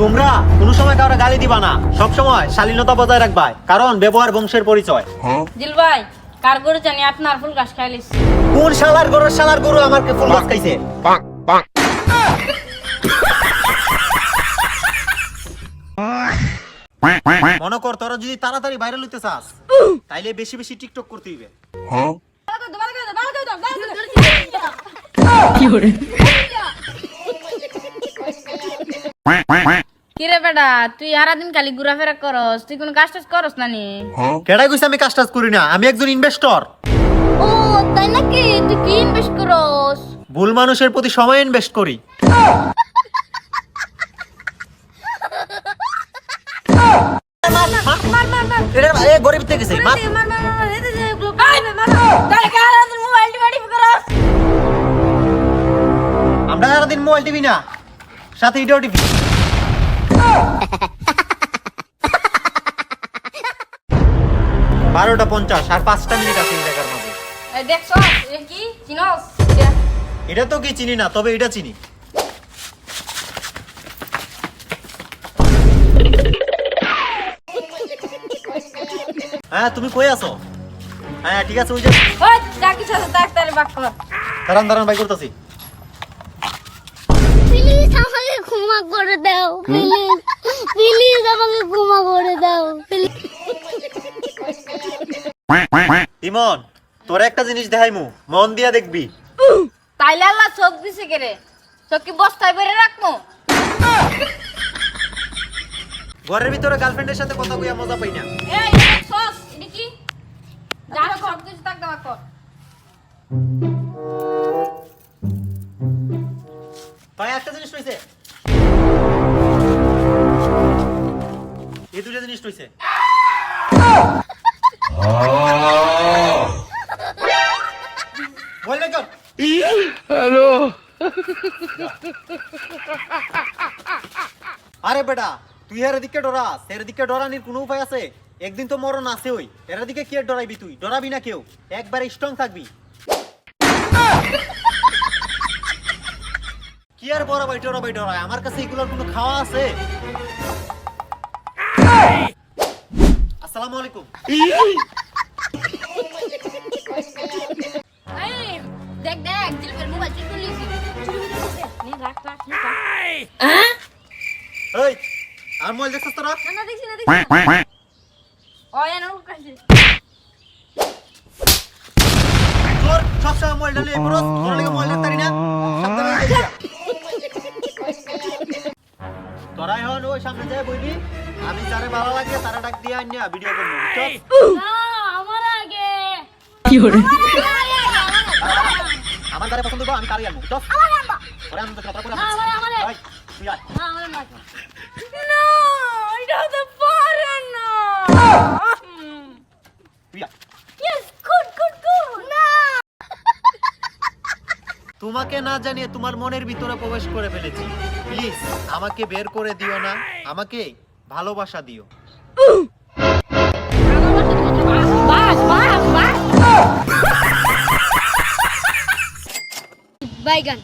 তোমরা কোনো সময় কাউকে গালি দিবা না, সব সময় শালীনতা বজায় রাখবা, কারণ ব্যবহার বংশের পরিচয়। দিল ভাই কার গরু জানি আপনার ফুল গাছ খাইলিস। কোন শালার গরু আমাকে ফুল গাছ খাইছে? মনে কর তোরা যদি তাড়াতাড়ি ভাইরাল হইতে চাস তাইলে বেশি বেশি টিকটক করতে হইবে। কিরে বেটা তুই সারাদিন খালি ঘোরাফেরা করস, তুই কোন কাজ টাজ করস না নি? কেডাই কইছে আমি কাজ টাজ করি না? আমি একজন ইনভেস্টর। ও তাই নাকি? তুই কি ইনভেস্ট করস? ভুল মানুষের প্রতি সময় ইনভেস্ট করি। গরিব থেকে গেছে আমরা সারাদিন মোবাইল টিভি না, সাথে ভিডিও টিভি। 12:50 আর 5টা মিনিট আছে এই জায়গার মাঝে। দেখছ এটা কি চিনস? এটা তো কি চিনি না, তবে এটা চিনি। হ্যাঁ তুমি কই আছো? হ্যাঁ ঠিক আছে, ওই যে ওই যা কিছু আছে ডাক্তারে বাক কর। দাঁড়ান বাই করতেছি। প্লিজ আমাকে ক্ষমা করে দাও, প্লিজ প্লিজ আমাকে ক্ষমা করে দাও প্লিজ। ইমন তোর একটা জিনিস দেখাইমু, মন দিয়া দেখবি। তাইলে আল্লাহ চোখ দিছে কেরে? চোখ কি বস্তায় ভরে রাখমু? ঘরের ভিতরে গার্লফ্রেন্ডের সাথে কথা কইয়া মজা পাই না। এই দেখছস এটা কি? যা সব কিছু তাক দাও কর। ভাই একটা জিনিস হইছে, এই দুটো জিনিস হইছে। বল না কর। হ্যালো। আরে বেটা তুই এর দিকে ডরাস, এর দিকে ডরানির কোনো উপায় আছে? একদিন তো মরণ আছে, ওই এর দিকে কি আর ডরাইবি? তুই ডরাবি না কেউ, একবারে স্ট্রং থাকবি। কি আর বড় ভাই ডরাই, আমার কাছে এগুলোর কোনো খাওয়া আছে? আসসালামু আলাইকুম। এই দেখ জিলবের মোবাইল চুরি করে লিছি। চুরি করে দিছে। নে রাখ। এই আর মোবাইল দেখছস তোরা? না দেখছি না। ওই এনো কাছে। তোর সবসময় মোবাইল ঢালে এই পুরো তোর লাগে মোবাইল দেখতারি না, সাবধানে দেখিয়া। তোরা এখন ওই সামনে যায় বইবি, আমি যারে ভালো লাগে তারা ডাক দিয়ে আইনা ভিডিও করব। চল না আমার আগে। আমার যারে পছন্দ হবে আমি তারই আনবো। চল ওরে আমি তো কথা বলে আমার ভাই তুই আয়। আমার না এটা তো পারে না। তুই আয়। ইয়েস গুড না। তোমাকে না জানিয়ে তোমার মনের ভিতরে প্রবেশ করে ফেলেছি, প্লিজ আমাকে বের করে দিও না, আমাকে ভালোবাসা দিও। বাস বাইগান